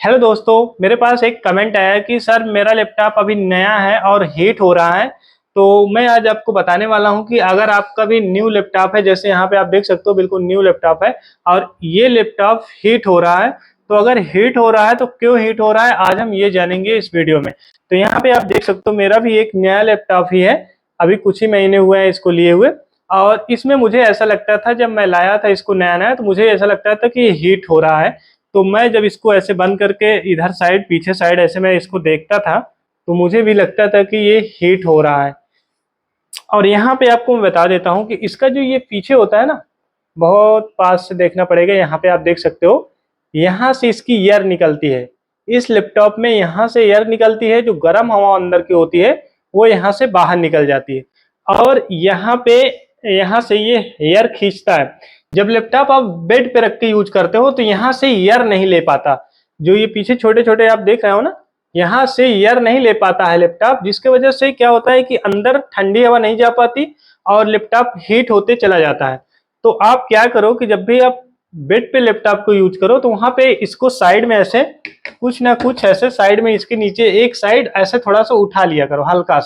Hello दोस्तों, मेरे पास एक कमेंट आया कि सर मेरा लैपटॉप अभी नया है और हीट हो रहा है। तो मैं आज आपको बताने वाला हूं कि अगर आपका भी न्यू लैपटॉप है, जैसे यहाँ पे आप देख सकते हो बिल्कुल न्यू लैपटॉप है और ये लैपटॉप हीट हो रहा है। तो अगर हीट हो रहा है तो क्यों हीट हो रहा है, आज हम ये जानेंगे इस वीडियो में। तो यहाँ पे आप देख सकते हो मेरा भी एक नया लैपटॉप ही है, अभी कुछ ही महीने हुए हैं इसको लिए हुए। और इसमें मुझे ऐसा लगता था, जब मैं लाया था इसको नया नया, तो मुझे ऐसा लगता था कि ये हीट हो रहा है। तो मैं जब इसको ऐसे बंद करके इधर साइड पीछे साइड ऐसे मैं इसको देखता था, तो मुझे भी लगता था कि ये हीट हो रहा है। और यहाँ पे आपको मैं बता देता हूँ कि इसका जो ये पीछे होता है ना, बहुत पास से देखना पड़ेगा। यहाँ पे आप देख सकते हो, यहाँ से इसकी एयर निकलती है। इस लैपटॉप में यहाँ से एयर निकलती है, जो गर्म हवा अंदर की होती है वो यहाँ से बाहर निकल जाती है। और यहाँ पे यहाँ से ये एयर खींचता है। जब लैपटॉप आप बेड पे रख के यूज करते हो तो यहाँ से एयर नहीं ले पाता। जो ये पीछे छोटे छोटे आप देख रहे हो ना, यहाँ से एयर नहीं ले पाता है लैपटॉप, जिसके वजह से क्या होता है कि अंदर ठंडी हवा नहीं जा पाती और लैपटॉप हीट होते चला जाता है। तो आप क्या करो कि जब भी आप बेड पे लैपटॉप को यूज करो तो वहां पे इसको साइड में ऐसे कुछ ना कुछ ऐसे साइड में इसके नीचे एक साइड ऐसे थोड़ा सा उठा लिया करो, हल्का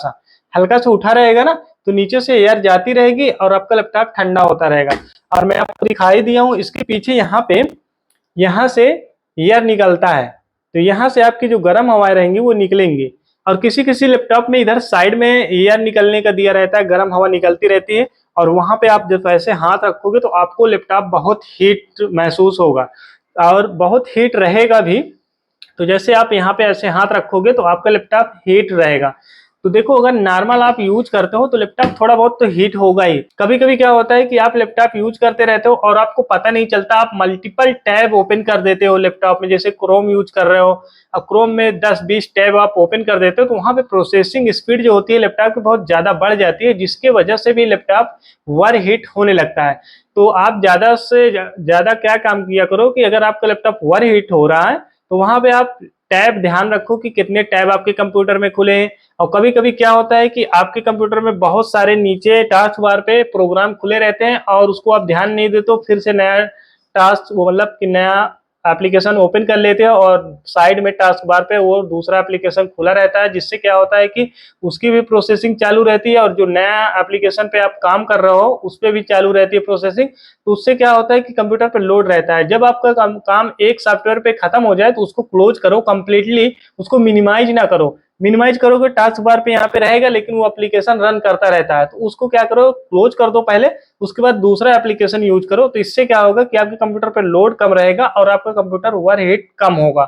सा उठा रहेगा ना, तो नीचे से एयर जाती रहेगी और आपका लैपटॉप ठंडा होता रहेगा। और मैं आपको दिखाई दिया हूँ इसके पीछे, यहाँ पे यहाँ से एयर निकलता है। तो यहाँ से आपकी जो गर्म हवाएं रहेंगी वो निकलेंगी। और किसी किसी लैपटॉप में इधर साइड में एयर निकलने का दिया रहता है, गर्म हवा निकलती रहती है। और वहां पे आप जब ऐसे हाथ रखोगे तो आपको लैपटॉप बहुत हीट महसूस होगा और बहुत हीट रहेगा भी। तो जैसे आप यहाँ पे ऐसे हाथ रखोगे तो आपका लैपटॉप हीट रहेगा। तो देखो, अगर नॉर्मल आप यूज करते हो तो लैपटॉप थोड़ा बहुत तो हीट होगा ही। कभी कभी क्या होता है कि आप लैपटॉप यूज करते रहते हो और आपको पता नहीं चलता, आप मल्टीपल टैब ओपन कर देते हो लैपटॉप में। जैसे क्रोम यूज कर रहे हो, अब क्रोम में 10-20 टैब आप ओपन कर देते हो, तो वहां पे प्रोसेसिंग स्पीड जो होती है लैपटॉप की बहुत ज्यादा बढ़ जाती है, जिसके वजह से भी लैपटॉप ओवर हीट होने लगता है। तो आप ज्यादा से ज्यादा क्या काम किया करो कि अगर आपका लैपटॉप ओवर हीट हो रहा है तो वहां पे आप टैब ध्यान रखो कि कितने टैब आपके कंप्यूटर में खुले हैं। और कभी कभी क्या होता है कि आपके कंप्यूटर में बहुत सारे नीचे टास्क बार पे प्रोग्राम खुले रहते हैं और उसको आप ध्यान नहीं देते, तो फिर से नया टास्क वो मतलब कि नया एप्लीकेशन ओपन कर लेते हैं और साइड में टास्क बार पे वो दूसरा एप्लीकेशन खुला रहता है, जिससे क्या होता है कि उसकी भी प्रोसेसिंग चालू रहती है और जो नया एप्लीकेशन पे आप काम कर रहे हो उस पर भी चालू रहती है प्रोसेसिंग। तो उससे क्या होता है कि कंप्यूटर पे लोड रहता है। जब आपका काम एक सॉफ्टवेयर पे खत्म हो जाए तो उसको क्लोज करो कंप्लीटली, उसको मिनिमाइज ना करो। मिनिमाइज करोगे टास्क बार पे यहाँ पे रहेगा लेकिन वो एप्लीकेशन रन करता रहता है, तो उसको क्या करो, क्लोज कर दो पहले, उसके बाद दूसरा एप्लीकेशन यूज करो। तो इससे क्या होगा कि आपके कंप्यूटर पे लोड कम रहेगा और आपका कंप्यूटर ओवरहीट कम होगा।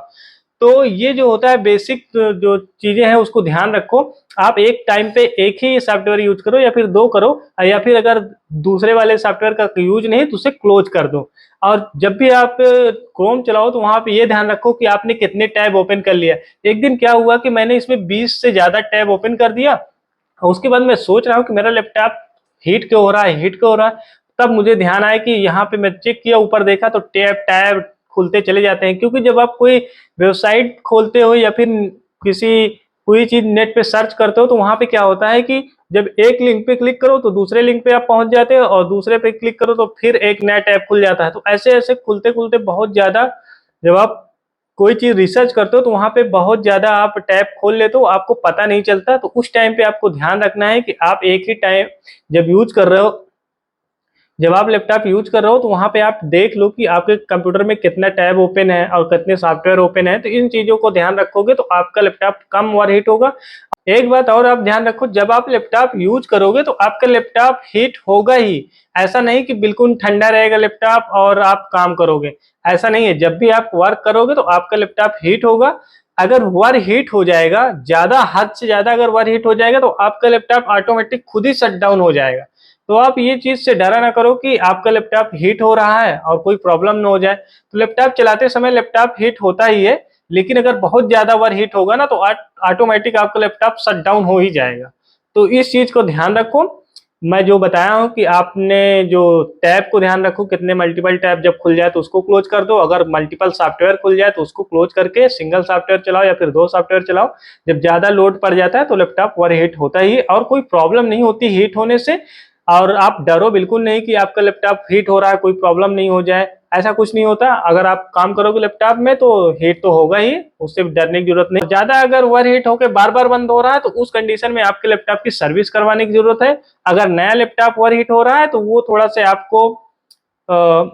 तो ये जो होता है बेसिक जो चीजें हैं उसको ध्यान रखो। आप एक टाइम पे एक ही सॉफ्टवेयर यूज करो या फिर दो करो, या फिर अगर दूसरे वाले सॉफ्टवेयर का यूज नहीं तो उसे क्लोज कर दो। और जब भी आप क्रोम चलाओ तो वहां पे ये ध्यान रखो कि आपने कितने टैब ओपन कर लिया। एक दिन क्या हुआ कि मैंने इसमें 20 से ज्यादा टैब ओपन कर दिया और उसके बाद मैं सोच रहा हूँ कि मेरा लैपटॉप हीट क्यों हो रहा है, हीट क्यों हो रहा है। तब मुझे ध्यान आया कि यहाँ पे मैं चेक किया, ऊपर देखा तो टैब टैब खुलते चले जाते हैं। क्योंकि जब आप कोई वेबसाइट खोलते हो या फिर किसी कोई चीज नेट पे सर्च करते हो तो वहां पे क्या होता है कि जब एक लिंक पे क्लिक करो तो दूसरे लिंक पे आप पहुंच जाते हो और दूसरे पे क्लिक करो तो फिर एक नया टैब खुल जाता है। तो ऐसे ऐसे खुलते खुलते बहुत ज्यादा, जब आप कोई चीज रिसर्च करते हो तो वहां पे बहुत ज्यादा आप टैब खोल लेते हो, आपको पता नहीं चलता। तो उस टाइम पे आपको ध्यान रखना है कि आप एक ही टाइम जब यूज कर रहे हो, जब आप लैपटॉप यूज कर रहे हो तो वहां पे आप देख लो कि आपके कंप्यूटर में कितना टैब ओपन है और कितने सॉफ्टवेयर ओपन है। तो इन चीजों को ध्यान रखोगे तो आपका लैपटॉप कम ओवरहीट होगा। एक बात और आप ध्यान रखो, जब आप लैपटॉप यूज करोगे तो आपका लैपटॉप हीट होगा ही। ऐसा नहीं कि बिल्कुल ठंडा रहेगा लैपटॉप और आप काम करोगे, ऐसा नहीं है। जब भी आप वर्क करोगे तो आपका लैपटॉप हीट होगा। अगर वर हीट हो जाएगा, ज्यादा हद से ज्यादा अगर वर हीट हो जाएगा तो आपका लैपटॉप ऑटोमेटिक खुद ही शट डाउन हो जाएगा। तो आप ये चीज से डरा ना करो कि आपका लैपटॉप हीट हो रहा है और कोई प्रॉब्लम ना हो जाए। तो लैपटॉप चलाते समय लैपटॉप हीट होता ही है, लेकिन अगर बहुत ज्यादा ओवर हीट होगा ना तो ऑटोमेटिक आपका लैपटॉप शट डाउन हो ही जाएगा। तो इस चीज को ध्यान रखो। मैं जो बताया हूँ कि आपने जो टैब को ध्यान रखो, कितने मल्टीपल टैब जब खुल जाए तो उसको क्लोज कर दो। अगर मल्टीपल सॉफ्टवेयर खुल जाए तो उसको क्लोज करके सिंगल सॉफ्टवेयर चलाओ या फिर दो सॉफ्टवेयर चलाओ। जब ज्यादा लोड पड़ जाता है तो लैपटॉप ओवर हीट होता ही है और कोई प्रॉब्लम नहीं होती हीट होने से। और आप डरो बिल्कुल नहीं कि आपका लैपटॉप हीट हो रहा है, कोई प्रॉब्लम नहीं हो जाए। ऐसा कुछ नहीं होता। अगर आप काम करोगे लैपटॉप में तो हीट तो होगा ही, उससे डरने की जरूरत नहीं। ज्यादा अगर ओवर हीट होकर बार बार बंद हो रहा है तो उस कंडीशन में आपके लैपटॉप की सर्विस करवाने की जरूरत है। अगर नया लैपटॉप ओवर हीट हो रहा है तो वो थोड़ा सा आपको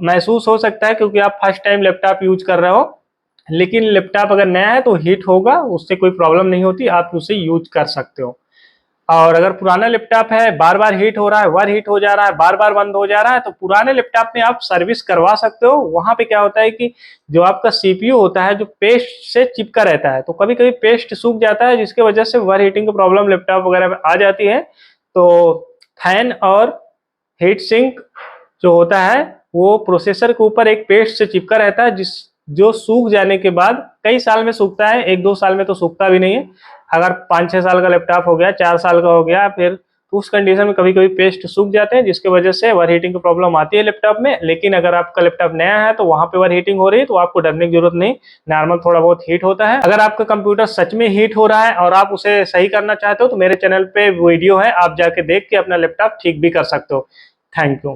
महसूस हो सकता है, क्योंकि आप फर्स्ट टाइम लैपटॉप यूज कर रहे हो। लेकिन लैपटॉप अगर नया है तो हीट होगा, उससे कोई प्रॉब्लम नहीं होती, आप उसे यूज कर सकते हो। और अगर पुराना लैपटॉप है, बार बार हीट हो रहा है, ओवर हीट हो जा रहा है, बार बार बंद हो जा रहा है, तो पुराने लैपटॉप में आप सर्विस करवा सकते हो। वहां पे क्या होता है कि जो आपका सीपीयू होता है जो पेस्ट से चिपका रहता है, तो कभी कभी पेस्ट सूख जाता है, जिसके वजह से ओवर हीटिंग की प्रॉब्लम लैपटॉप वगैरह में आ जाती है। तो फैन और हीट सिंक जो होता है वो प्रोसेसर के ऊपर एक पेस्ट से चिपका रहता है, जिस जो सूख जाने के बाद कई साल में सूखता है, 1-2 साल में तो सूखता भी नहीं है। अगर 5-6 साल का लैपटॉप हो गया, 4 साल का हो गया, फिर तो उस कंडीशन में कभी कभी पेस्ट सूख जाते हैं, जिसकी वजह से ओवर हीटिंग की प्रॉब्लम आती है लैपटॉप में। लेकिन अगर आपका लैपटॉप नया है तो वहां पे ओवर हीटिंग हो रही है तो आपको डरने की जरूरत नहीं, नॉर्मल थोड़ा बहुत हीट होता है। अगर आपका कंप्यूटर सच में हीट हो रहा है और आप उसे सही करना चाहते हो तो मेरे चैनल पे वीडियो है, आप जाके देख के अपना लैपटॉप ठीक भी कर सकते हो। Thank you.